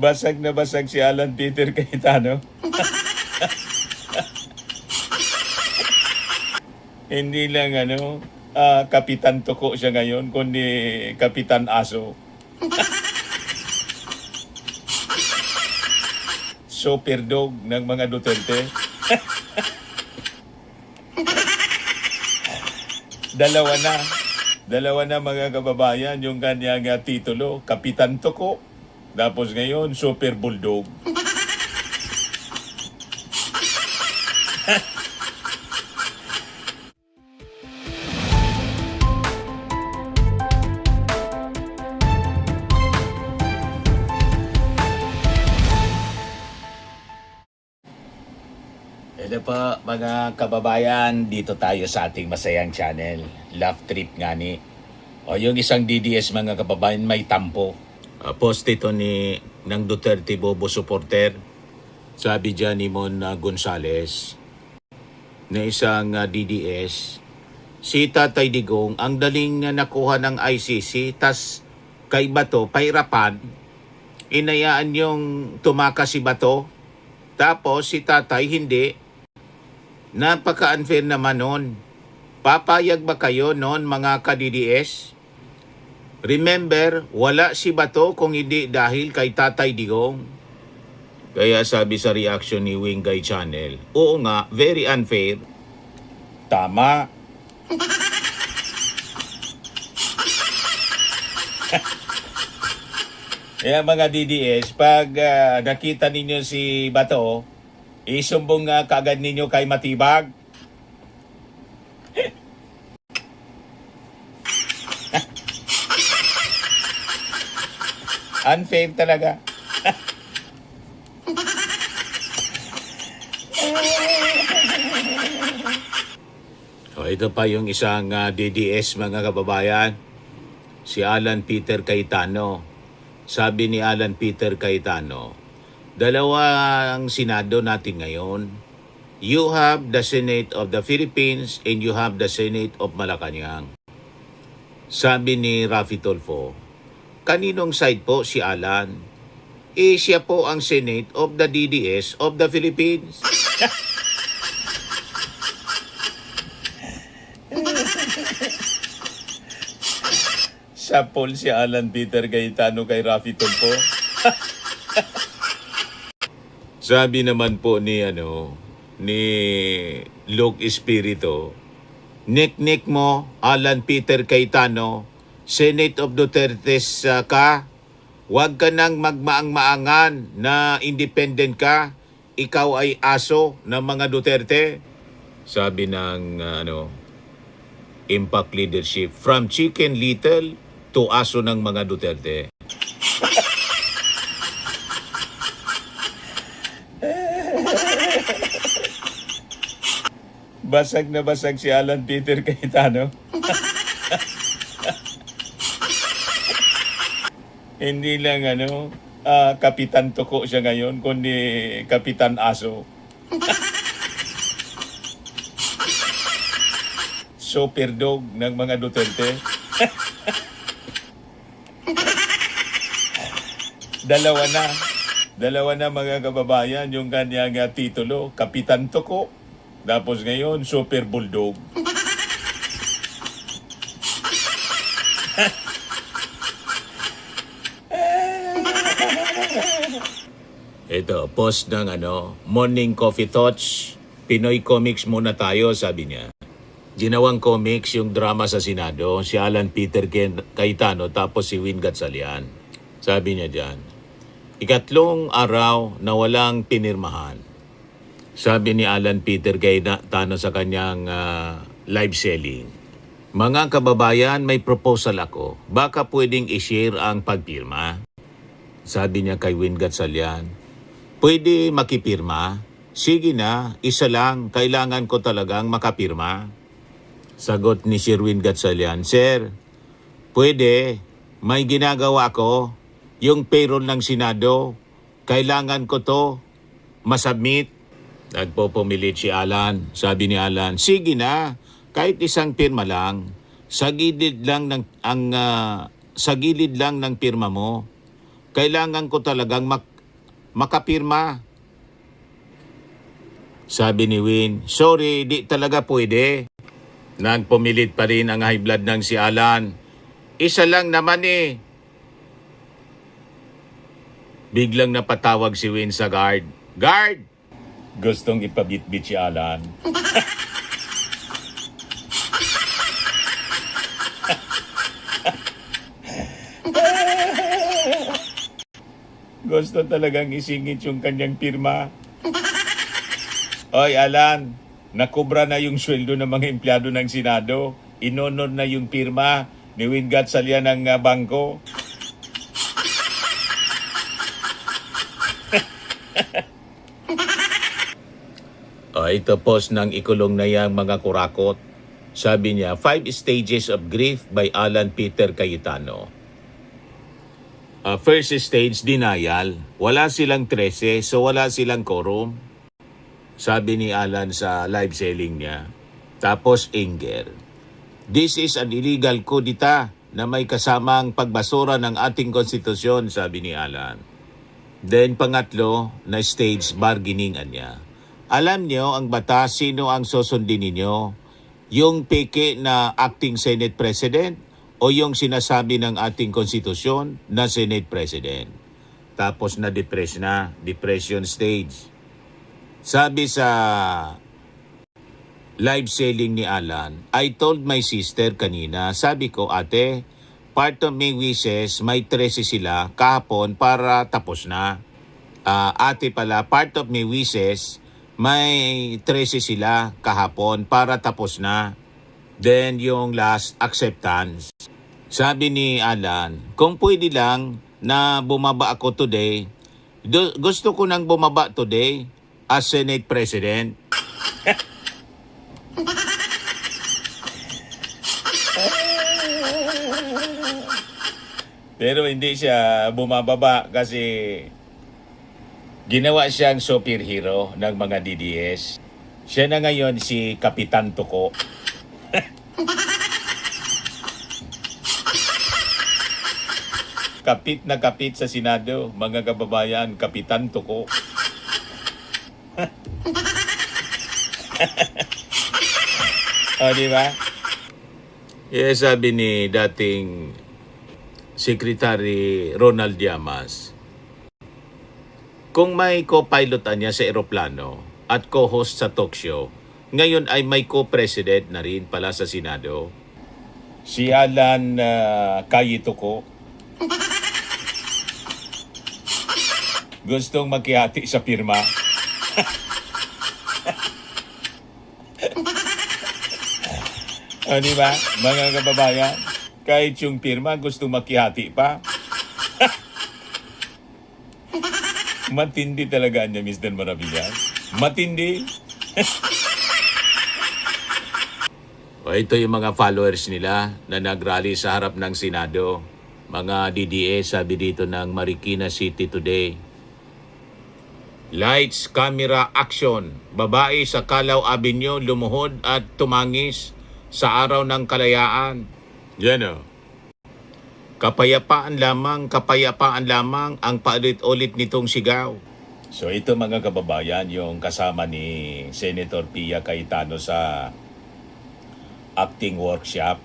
Basag na basag si Alan Peter Cayetano. Hindi lang Kapitan Tuko siya ngayon, kundi Kapitan Aso. Super dog ng mga Duterte. Dalawa na mga kababayan yung kanyang titulo, Kapitan Tuko. Tapos ngayon, Super Bulldog. Hello po mga kababayan, dito tayo sa ating masayang channel, Love Trip nga ni. O yung isang DDS mga kababayan may tampo. Post ito ng Duterte Bobo supporter. Sabi dyan ni Mon Gonzales na isang DDS. Si Tatay Digong ang daling nakuha ng ICC tas kay Bato pairapan. Inayaan yung tumakas si Bato. Tapos si Tatay hindi. Napaka-unfair naman nun. Papayag ba kayo nun mga ka-DDS? Remember, wala si Bato kung hindi dahil kay Tatay Digong. Kaya sabi sa reaction ni Wingay Channel, oo nga, very unfair. Tama. Kaya mga DDS, pag nakita ninyo si Bato, isumbong kagad ninyo kay Matibag. Unfair talaga. Ito pa yung isang DDS mga kababayan. Si Alan Peter Cayetano. Sabi ni Alan Peter Cayetano, dalawa ang Senado natin ngayon. You have the Senate of the Philippines and you have the Senate of Malacanang. Sabi ni Raffy Tulfo, kaninong side po si Alan? Siya po ang Senate of the DDS of the Philippines. Sapol si Alan Peter Cayetano kay Raffy Tulfo. Sabi naman po ni Luke Espiritu, Nick mo, Alan Peter Cayetano, Senate of Duterte ka, huwag ka nang magmaang-maangan na independent ka, ikaw ay aso ng mga Duterte. Sabi ng Impact Leadership, from Chicken Little to aso ng mga Duterte. Basag na basag si Alan Peter Cayetano. Hindi lang Kapitan Tuko siya ngayon, kundi Kapitan Aso. Super dog ng mga Duterte. Dalawa na mga kababayan yung kanyang titulo, Kapitan Tuko. Tapos ngayon, Super Bulldog. Ito, post ng Morning Coffee Thoughts. Pinoy Comics muna tayo, sabi niya. Ginawang comics yung drama sa Senado, si Alan Peter Cayetano tapos si Win Gatchalian. Sabi niya dyan, ikatlong araw na walang pinirmahan. Sabi ni Alan Peter Cayetano sa kanyang live selling, mga kababayan, may proposal ako. Baka pwedeng i-share ang pagpirma. Sabi niya kay Win Gatchalian, pwede makipirma? Sige na, isa lang, kailangan ko talagang makapirma. Sagot ni Sir Win Gatchalian, Sir, pwede, may ginagawa ko, yung payroll ng Senado, kailangan ko to masubmit. Nagpopumilit si Alan. Sabi ni Alan, sige na, kahit isang pirma lang, sa gilid lang ng pirma mo. Kailangan ko talagang makapirma. Sabi ni Win, sorry, di talaga pwede. Nagpumilit pa rin ang high blood ng si Alan. Isa lang naman eh. Biglang napatawag si Win sa guard. Guard! Gustong ipabitbit si Alan. Gusto talagang isingit yung kanyang pirma. Oy, Alan, nakubra na yung sweldo ng mga empleyado ng Senado. Inonor na yung pirma ni Wingat Salya ng bangko. Ito post ng ikulong na yang mga kurakot. Sabi niya, 5 Stages of Grief by Alan Peter Cayetano. First stage, denial. Wala silang 13, so wala silang quorum. Sabi ni Alan sa live selling niya. Tapos anger. This is an illegal kudita na may kasamang pagbasura ng ating konstitusyon, sabi ni Alan. Then pangatlo na stage, bargaining niya. Alam niyo ang batas, sino ang susundin ninyo? Yung peke na acting Senate President o yung sinasabi ng ating konstitusyon na Senate President? Tapos depression stage. Sabi sa live selling ni Alan, I told my sister kanina, sabi ko, ate, part of my wishes, may 13 sila kahapon para tapos na. Ate pala, part of my wishes, may 13 sila kahapon para tapos na. Then yung last, acceptance. Sabi ni Alan, kung pwede lang na bumaba ako today, gusto ko nang bumaba today as Senate President. Pero hindi siya bumababa kasi ginawa siyang superhero ng mga DDS. Siya na ngayon si Kapitan Tuko. Kapit na kapit sa Senado, mga kababayan, Kapitan Tuko. Di ba? Sabi ni dating Secretary Ronald Llamas, kung may co-pilot niya sa eroplano at co-host sa talk show, ngayon ay may co-president na rin pala sa Senado. Si Alan Cayetano gustong makihati sa pirma. Di ba, mga kababayan? Kahit yung pirma gusto makihati pa. Matindi talaga niya, Mr. Maravillas. Matindi. Ito yung mga followers nila na nagrally sa harap ng Senado. Mga DDS, sabi dito ng Marikina City Today. Lights, camera, action. Babae sa Calao Avenue lumuhod at tumangis sa araw ng kalayaan. Yan o. Kapayapaan lamang ang paulit-ulit nitong sigaw. So ito mga kababayan, yung kasama ni Senator Pia Cayetano sa acting workshop.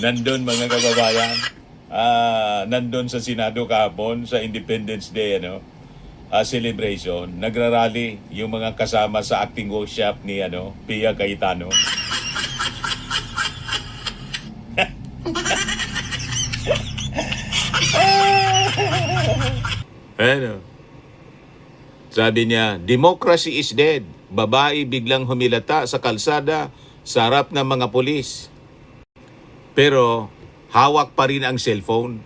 Nandun mga kababayan, nandun sa Senado kahapon sa Independence Day celebration, nagrarally yung mga kasama sa acting workshop ni Pia Cayetano. Sabi niya, democracy is dead. Babae biglang humilata sa kalsada sa harap ng mga pulis. Pero hawak pa rin ang cellphone.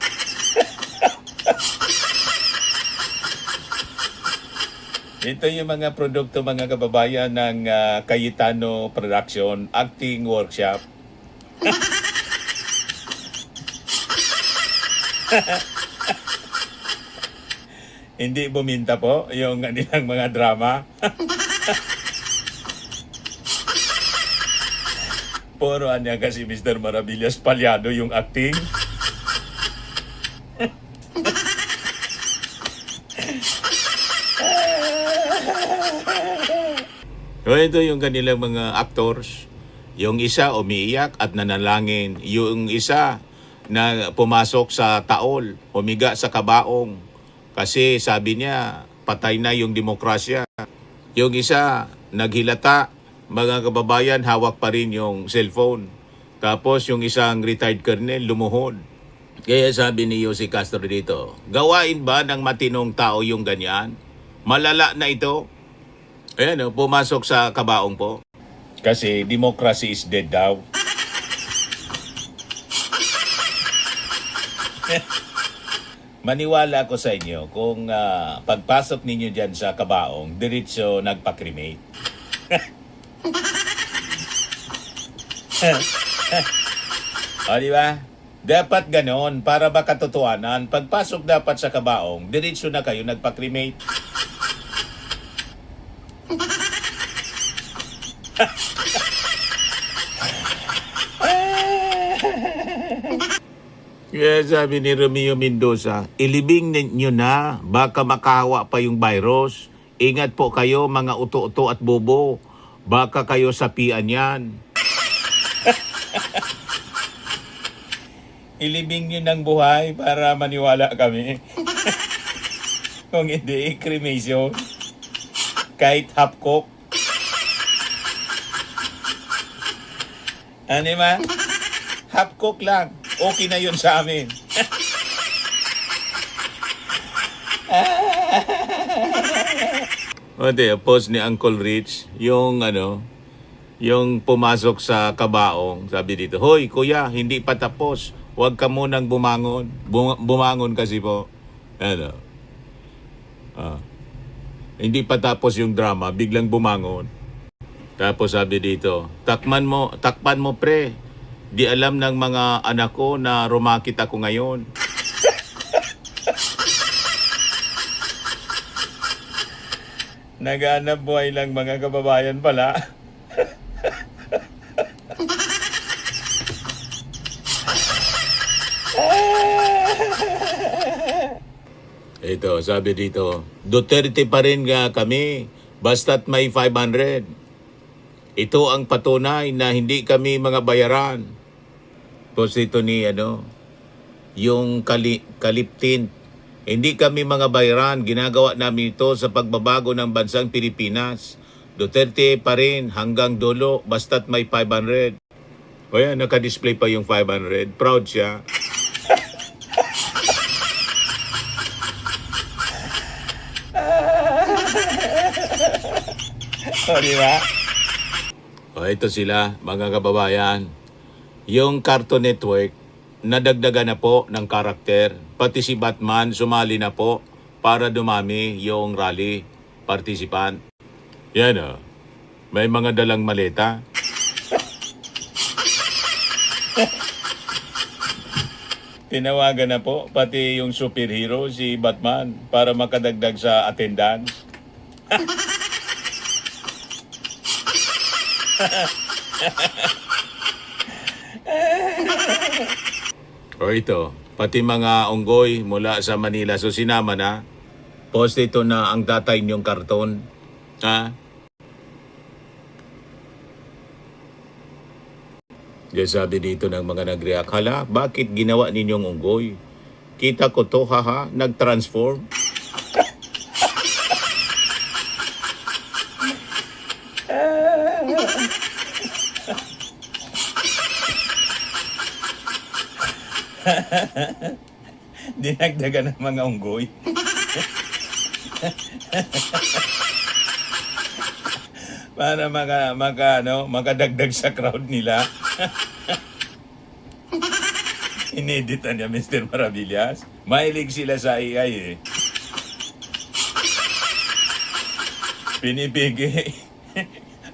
Ito yung mga produkto mga kababayan ng Cayetano Production Acting Workshop. Hindi buminta po yung nilang mga drama. Puro niya kasi Mr. Maravillas palyado yung acting. So, ito yung kanilang mga actors. Yung isa umiiyak at nanalangin. Yung isa na pumasok sa taol, humiga sa kabaong. Kasi sabi niya, patay na yung demokrasya. Yung isa, naghilata, mga kababayan, hawak pa rin yung cellphone. Tapos yung isang retired colonel, lumuhod. Kaya sabi ni Jose Castro dito, gawain ba ng matinong tao yung ganyan? Malala na ito. Ayan, pumasok sa kabaong po. Kasi democracy is dead daw. Maniwala ko sa inyo kung pagpasok ninyo dyan sa kabaong, diretso nagpa-cremate. O, di ba? Dapat ganon para ba katotohanan. Pagpasok dapat sa kabaong, diretso na kayo nagpa-cremate. Kaya sabi ni Romeo Mendoza, ilibing ninyo na, baka makahawa pa yung virus. Ingat po kayo mga uto-uto at bobo. Baka kayo sapian yan. Ilibing nyo ng buhay para maniwala kami. Kung hindi, cremation. Kahit half cook. Ano ba? Half cook lang. Okay na yun sa amin. Ote, post ni Uncle Rich, yung yung pumasok sa kabaong, sabi dito, hoy kuya, hindi pa tapos. Huwag ka munang bumangon. Bumangon kasi po. Hindi pa tapos yung drama, biglang bumangon. Tapos sabi dito, takpan mo pre. Di alam ng mga anak ko na rumakit ako ngayon. Naghanap buhay lang mga kababayan pala. Ito, sabi dito, Duterte pa rin nga kami, basta't may 500. Ito ang patunay na hindi kami mga bayaran. Post ito ni yung kaliptin. Hindi kami mga bayaran, ginagawa namin ito sa pagbabago ng bansang Pilipinas. Duterte pa rin hanggang dulo, basta't may 500. O yan, naka-display pa yung 500. Proud siya. O, diba? O, ito sila, mga kababayan. Yung Cartoon Network, nadagdagan na po ng karakter. Pati si Batman, sumali na po para dumami yung rally participant. Yan may mga dalang maleta. Tinawagan na po, pati yung superhero, si Batman, para makadagdag sa attendance. O ito, pati mga unggoy mula sa Manila. So sinama na. Post ito na ang tatay niyong karton. Ha? Diyan sabi dito ng mga nag-react, hala, bakit ginawa ninyong unggoy? Kita ko to, haha, nag-transform. Dinagdagan ng mga unggoy. Para makadagdag sa crowd nila. Ineditan niya Mr. Maravillas. Mahilig sila sa AI Pinipigay.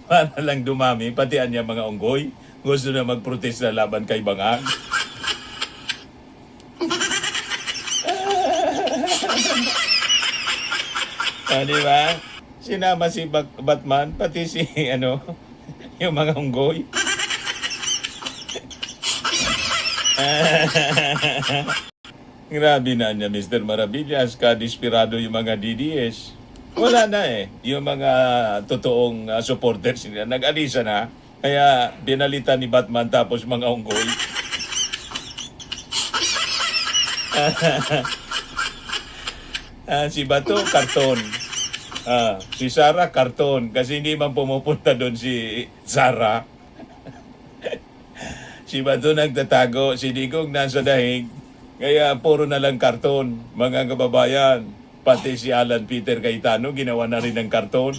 Para lang dumami, pati niya mga unggoy. Gusto na magprotesta laban kay Bangag. Diba? Sinama si Batman, pati si yung mga unggoy. Grabe na niya, Mr. Maravillas. Kadespirado yung mga DDS. Wala na eh. Yung mga totoong supporters nila. Nag-alisa na. Kaya binalitan ni Batman tapos mga unggoy. Si Bato, karton. Si Sarah, karton. Kasi hindi man pumupunta doon si Sarah. Si Bato nagtatago. Si Digong nasa dahig. Kaya puro na lang karton. Mga kababayan, pati si Alan Peter Cayetano, ginawa na rin ng karton.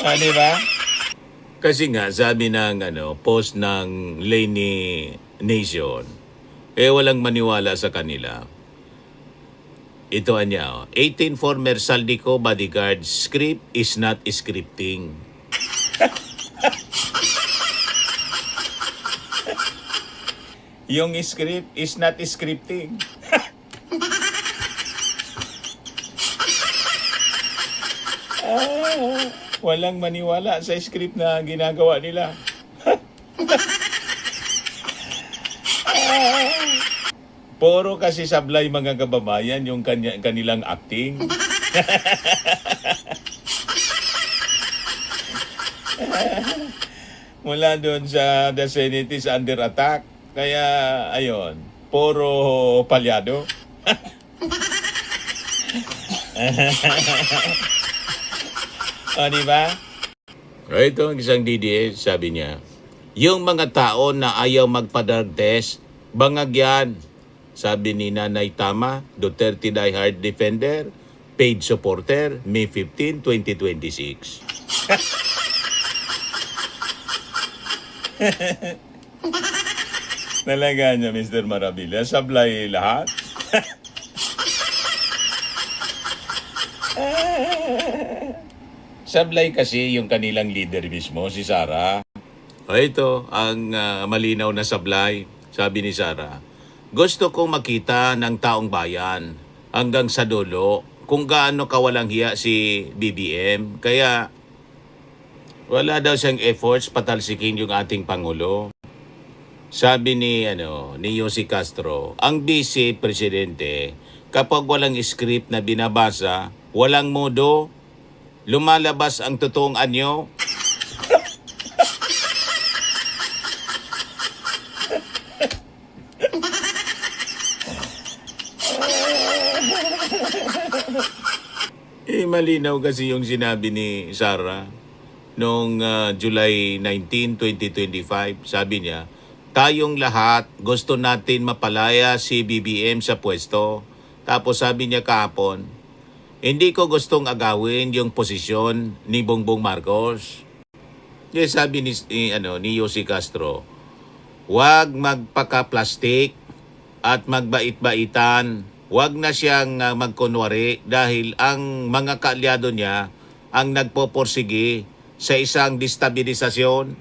Di ba? Kasi nga, sabi ng post ng Lainey Nation, walang maniwala sa kanila. Ito anya, 18 former Saldico bodyguards, script is not scripting. Yung script is not scripting. Walang maniwala sa script na ginagawa nila. Puro kasi sablay mga kababayan yung kanilang acting. Mula doon sa the Senate is under attack. Kaya, ayon, puro palyado. Diba? Ito ang isang DDS, sabi niya, yung mga tao na ayaw magpa-drug test, bangag yan. Sabi ni Nanay Tama, Duterte diehard defender, paid supporter, May 15, 2026. Talaga niya, Mr. Maravillas. Sablay lahat. Sablay kasi yung kanilang leader mismo, si Sara. Ito, ang malinaw na sablay. Sabi ni Sara, gusto kong makita ng taong bayan hanggang sa dulo kung gaano kawalang hiya si BBM. Kaya wala daw siyang efforts patalsikin yung ating Pangulo. Sabi ni Yossi Castro, ang Vice Presidente, kapag walang script na binabasa, walang modo, lumalabas ang totoong anyo. Malinaw kasi yung sinabi ni Sara noong July 19, 2025. Sabi niya, tayong lahat gusto natin mapalaya si BBM sa pwesto. Tapos sabi niya kahapon, hindi ko gustong agawin yung posisyon ni Bongbong Marcos. Yes, sabi ni Yossi Castro, huwag magpaka-plastic at magbait-baitan. Huwag na siyang magkunwari dahil ang mga kaalyado niya ang nagpoporsige sa isang destabilisasyon.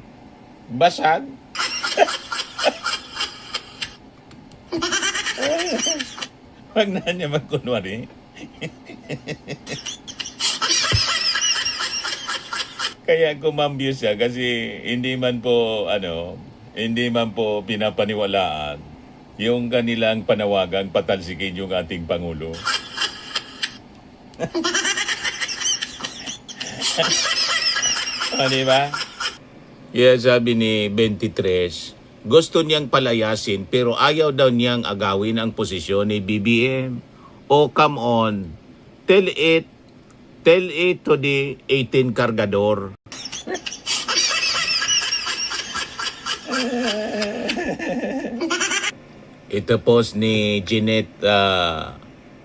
Basag? Huwag na niya magkunwari. Kaya kumambyo siya kasi hindi man po pinapaniwalaan yung kanilang panawagang patalsikin yung ating Pangulo. Diba? Yeah, sabi ni 23, gusto niyang palayasin pero ayaw daw niyang agawin ang posisyon ni BBM. Oh, come on. Tell it to the 18 kargador. Ito post ni Jeanette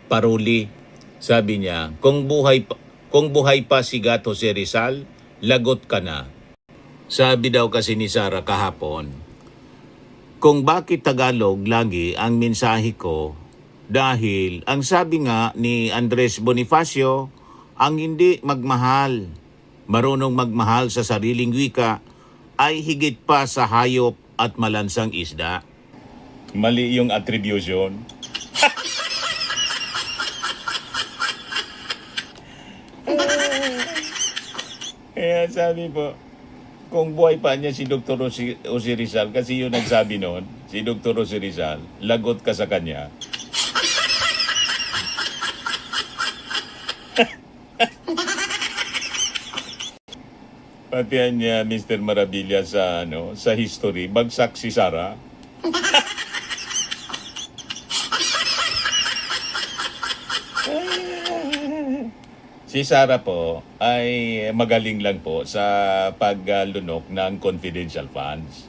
Paruli. Sabi niya, kung buhay pa si Gato si Rizal, lagot ka na. Sabi daw kasi ni Sara kahapon, kung bakit Tagalog lagi ang mensahe ko, dahil ang sabi nga ni Andres Bonifacio, ang hindi magmahal, marunong magmahal sa sariling wika, ay higit pa sa hayop at malansang isda. Mali yung attribution. Kaya sabi po, kung buhay pa niya si Dr. Jose Rizal, kasi yun nagsabi noon, si Dr. Jose Rizal, lagot ka sa kanya. Pati niya Mr. Maravilla sa sa history, bagsak si Sara. Si Sara po ay magaling lang po sa paglunok ng confidential funds.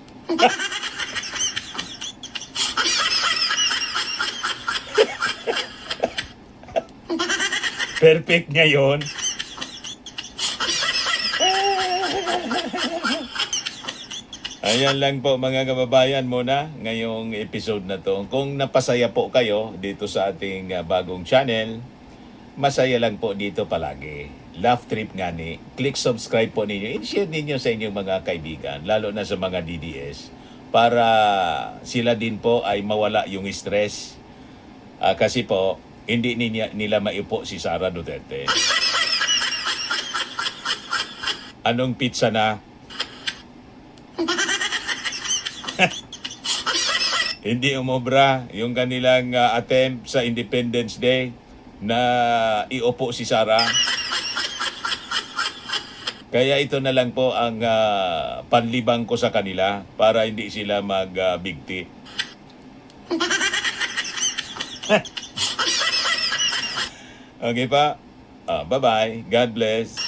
Perfect niya yun. Ayan lang po mga kababayan muna ngayong episode na to. Kung napasaya po kayo dito sa ating bagong channel, masaya lang po dito palagi. Laugh trip nga ni. Click subscribe po ninyo. I-share ninyo sa inyong mga kaibigan, lalo na sa mga DDS, para sila din po ay mawala yung stress. Kasi po, hindi nila maiupo si Sara Duterte. Anong pizza na? Hindi umobra yung kanilang attempt sa Independence Day na iupo si Sara. Kaya ito na lang po ang panlibang ko sa kanila para hindi sila magbigti. Okay pa? Bye-bye. God bless.